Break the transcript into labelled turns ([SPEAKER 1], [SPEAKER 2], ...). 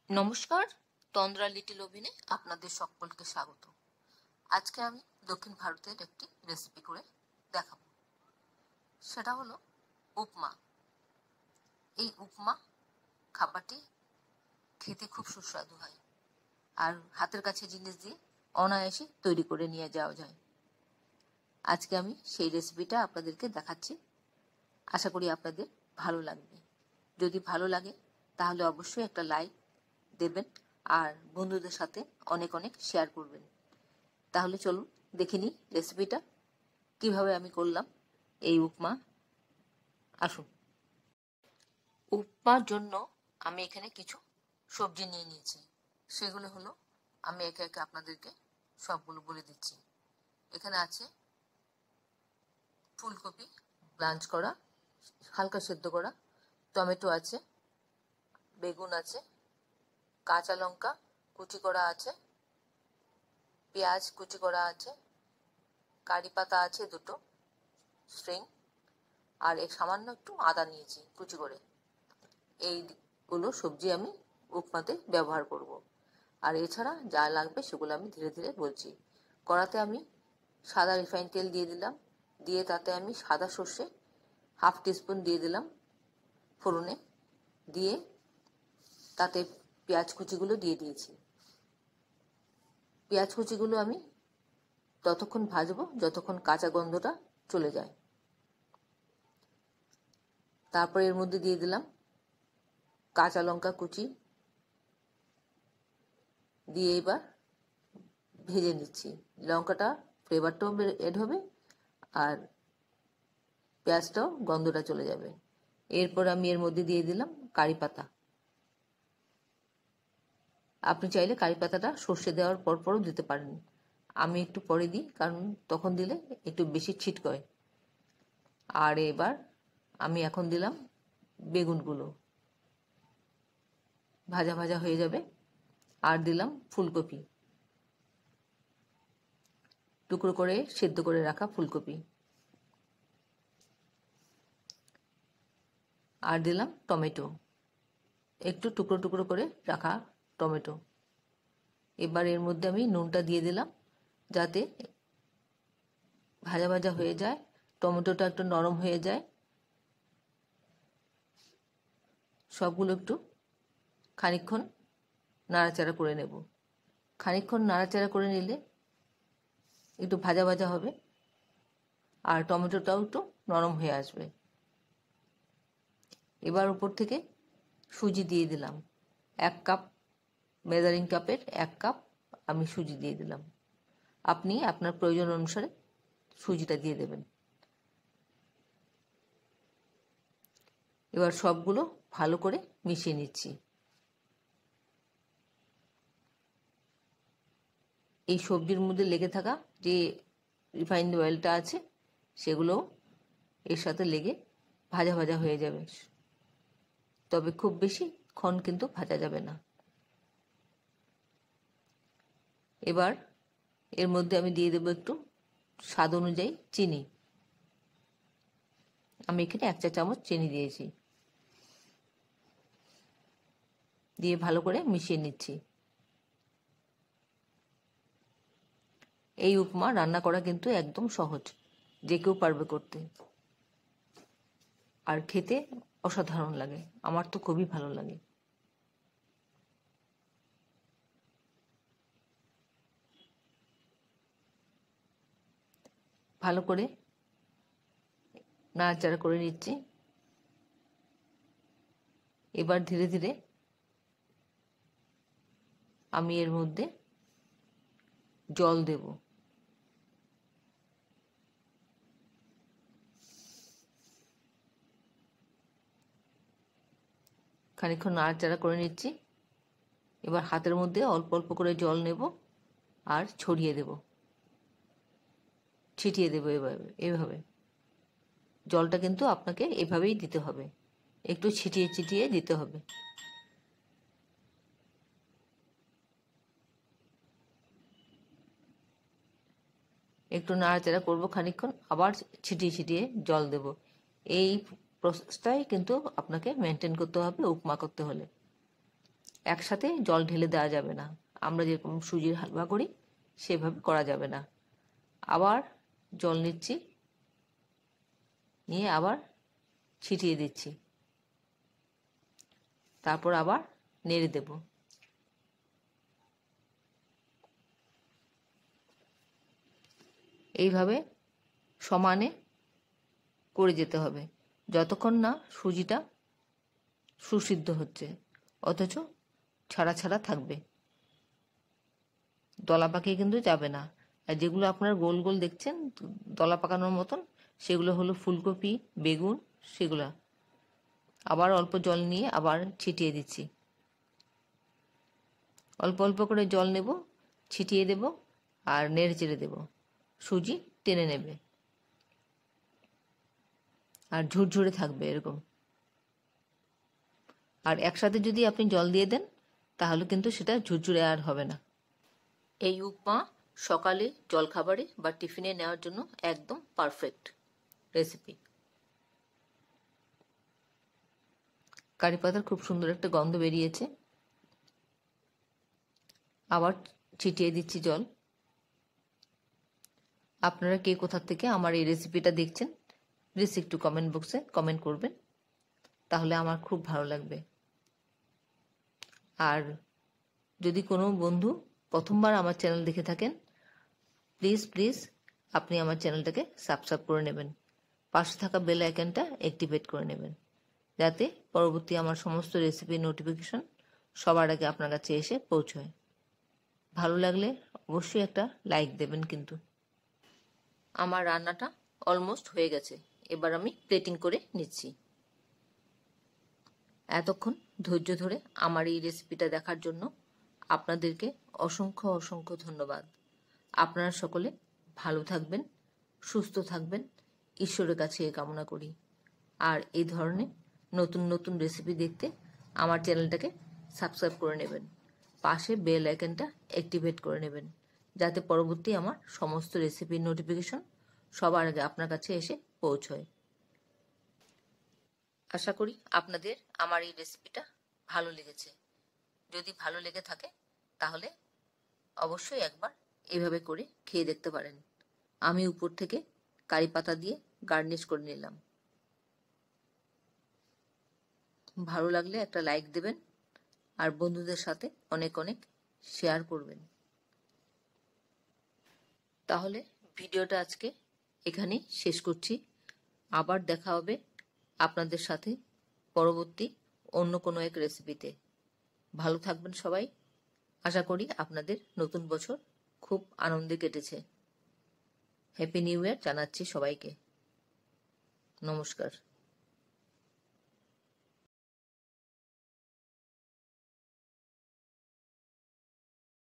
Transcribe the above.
[SPEAKER 1] নমস্কার, তন্দ্রা লিটিল ওভেনে আপনাদের সকলকে স্বাগত। আজকে আমি দক্ষিণ ভারতের একটি রেসিপি করে দেখাবো। সেটা হলো উপমা। এই উপমা খাবারটি খেতে খুব সুস্বাদু হয়, আর হাতের কাছে জিনিস দিয়ে অনায়াসে তৈরি করে নিয়ে যাওয়া যায়। আজকে আমি সেই রেসিপিটা আপনাদেরকে দেখাচ্ছি। আশা করি আপনাদের ভালো লাগবে। যদি ভালো লাগে তাহলে অবশ্যই একটা লাইক দেবেন আর বন্ধুদের সাথে অনেক অনেক শেয়ার করবেন। তাহলে চলুন দেখে নিই রেসিপিটা কিভাবে আমি করলাম এই উপমা। আসুন। উপমার জন্য আমি এখানে কিছু সবজি নিয়ে নিয়েছি। সেগুলো হলো, আমি একে একে আপনাদেরকে সবগুলো বলে দিচ্ছি। এখানে আছে ফুলকপি ব্লাঞ্চ করা, হালকা সেদ্ধ করা, টমেটো আছে, বেগুন আছে, কাঁচা লঙ্কা কুচি করা আছে, পেঁয়াজ কুচি করা আছে, কারি পাতা আছে দুটো স্ট্রিং, আর সামান্য একটু আদা নিয়েছি কুচি করে। এইগুলো সবজি আমি উপমাতে ব্যবহার করব। আর এছাড়া যা লাগবে সেগুলো আমি ধীরে ধীরে বলছি। কড়াতে আমি সাদা রিফাইন তেল দিয়ে দিলাম, দিয়ে তাতে আমি সাদা সর্ষে হাফ টিস্পুন দিয়ে দিলাম ফোড়নে, দিয়ে তাতে পেঁয়াজ কুচিগুলো দিয়ে দিয়েছি। পেঁয়াজ কুচিগুলো আমি ততক্ষণ ভাজবো যতক্ষণ কাঁচা গন্ধটা চলে যায়। তারপর এর মধ্যে দিয়ে দিলাম কাঁচা লঙ্কা কুচি, দিয়ে এবার ভেজে নিচ্ছি। লঙ্কাটা ফ্লেভারটাও এড হবে আর পেঁয়াজটাও গন্ধটা চলে যাবে। এরপর আমি এর মধ্যে দিয়ে দিলাম কারি পাতা। আপনি চাইলে কারি পাতাটা সর্ষে দেওয়ার পরও দিতে পারেন। আমি একটু পরে দিই, কারণ তখন দিলে একটু বেশি ছিটকয়। আর এবার আমি এখন দিলাম বেগুনগুলো, ভাজা ভাজা হয়ে যাবে। আর দিলাম ফুলকপি, টুকরো করে সেদ্ধ করে রাখা ফুলকপি। আর দিলাম টমেটো, একটু টুকরো টুকরো করে রাখা টমেটো। এবার এর মধ্যে আমি নুনটা দিয়ে দিলাম, যাতে ভাজা ভাজা হয়ে যায়, টমেটোটা একটু নরম হয়ে যায়। সবগুলো একটু খানিকক্ষণ নাড়াচাড়া করে নেব। খানিকক্ষণ নাড়াচাড়া করে নিলে একটু ভাজা ভাজা হবে আর টমেটোটাও একটু নরম হয়ে আসবে। এবার উপর থেকে সুজি দিয়ে দিলাম। 1 কাপ, মেজারিং কাপের 1 কাপ আমি সুজি দিয়ে দিলাম। আপনি আপনার প্রয়োজন অনুসারে সুজিটা দিয়ে দেবেন। এবার সবগুলো ভালো করে মিশিয়ে নিচ্ছি। এই সবজির মধ্যে লেগে থাকা যে রিফাইন্ড অয়েলটা আছে সেগুলো এর সাথে লেগে ভাজা ভাজা হয়ে যাবে, তবে খুব বেশিক্ষণ কিন্তু ভাজা যাবে না। এবার এর মধ্যে আমি দিয়ে দেবো একটু স্বাদ অনুযায়ী চিনি। আমি এখানে 1 চা চামচ চিনি দিয়েছি, দিয়ে ভালো করে মিশিয়ে নিচ্ছি। এই উপমা রান্না করা কিন্তু একদম সহজ, যে কেউ পারবে করতে, আর খেতে অসাধারণ লাগে। আমার তো খুবই ভালো লাগে। ভালো করে নাড়াচাড়া করে নিচ্ছি। এবার ধীরে ধীরে আমি এর মধ্যে জল দেব। খানিকক্ষণ নাড়াচাড়া করে নিচ্ছি। এবার হাতের মধ্যে অল্প অল্প করে জল নেব আর ছড়িয়ে দেব, ছিটিয়ে দেব। এভাবে জলটা কিন্তু আপনাকে এভাবেই দিতে হবে, একটু ছিটিয়ে ছিটিয়ে দিতে হবে। একটু নাড়াচাড়া করব খানিকক্ষণ, আবার ছিটিয়ে ছিটিয়ে জল দেব। এই প্রসেসটাই কিন্তু আপনাকে মেনটেন করতে হবে উপমা করতে হলে। একসাথে জল ঢেলে দেওয়া যাবে না। আমরা যেরকম সুজির হালুয়া করি সেভাবে করা যাবে না। আবার জল নিচ্ছি, নিয়ে আবার ছিটিয়ে দিচ্ছি, তারপর আবার নেড়ে দেব। এইভাবে সমানে করে যেতে হবে যতক্ষণ না সুজিটা সুসিদ্ধ হচ্ছে, অথচ ছাড়া ছাড়া থাকবে, দলা পাকিয়ে কিন্তু যাবে না। আর যেগুলো আপনার গোল গোল দেখছেন দলা পাকানোর মতন, সেগুলো হলো ফুলকপি, বেগুন, সেগুলা। আবার অল্প জল নিয়ে আবার ছিটিয়ে দিচ্ছি, অল্প অল্প করে জল নেব, ছিটিয়ে দেব আর নেড়ে চেড়ে দেব। সুজি টেনে নেবে আর ঝুরঝুরে থাকবে এরকম। আর একসাথে যদি আপনি জল দিয়ে দেন তাহলে কিন্তু সেটা ঝুরঝুরে আর হবে না। এই উপমা সকালে জলখাবারে বা টিফিনে নেওয়ার জন্য একদম পারফেক্ট রেসিপি। কারি পাতার খুব সুন্দর একটা গন্ধ বেরিয়েছে। আবার ছিটিয়ে দিচ্ছি জল। আপনারা কে কোথা থেকে আমার এই রেসিপিটা দেখছেন প্লিজ একটু কমেন্ট বক্সে কমেন্ট করবেন, তাহলে আমার খুব ভালো লাগবে। আর যদি কোনো বন্ধু প্রথমবার আমার চ্যানেল দেখে থাকেন প্লিজ আপনি আমার চ্যানেলটাকে সাবস্ক্রাইব করে নেবেন, পাশে থাকা বেল আইকনটা অ্যাক্টিভেট করে নেবেন, যাতে পরবর্তী আমার সমস্ত রেসিপির নোটিফিকেশন সবার আগে আপনার কাছে এসে পৌঁছয়। ভালো লাগলে অবশ্যই একটা লাইক দেবেন কিন্তু। আমার রান্নাটা অলমোস্ট হয়ে গেছে, এবার আমি প্লেটিং করে নিচ্ছি। এতক্ষণ ধৈর্য ধরে আমার এই রেসিপিটা দেখার জন্য আপনাদেরকে অসংখ্য অসংখ্য ধন্যবাদ। আপনারা সকলে ভালো থাকবেন, সুস্থ থাকবেন, ঈশ্বরের কাছে এ কামনা করি। আর এই ধরনের নতুন নতুন রেসিপি দেখতে আমার চ্যানেলটাকে সাবস্ক্রাইব করে নেবেন, পাশে বেল আইকনটা অ্যাক্টিভেট করে নেবেন, যাতে পরবর্তী আমার সমস্ত রেসিপির নোটিফিকেশন সবার আগে আপনার কাছে এসে পৌঁছয়। আশা করি আপনাদের আমার এই রেসিপিটা ভালো লেগেছে। যদি ভালো লেগে থাকে তাহলে অবশ্যই একবার এভাবে করে খেয়ে দেখতে পারেন। আমি উপর থেকে কারি পাতা দিয়ে গার্নিশ করে নিলাম। ভালো লাগলে একটা লাইক দেবেন আর বন্ধুদের সাথে অনেক অনেক শেয়ার করবেন। তাহলে ভিডিওটা আজকে এখানেই শেষ করছি। আবার দেখা হবে আপনাদের সাথে পরবর্তী অন্য কোনো এক রেসিপিতে। ভালো থাকবেন সবাই। আশা করি আপনাদের নতুন বছর খুব আনন্দে কেটেছে। হ্যাপি নিউ ইয়ার জানাচ্ছি সবাইকে। নমস্কার।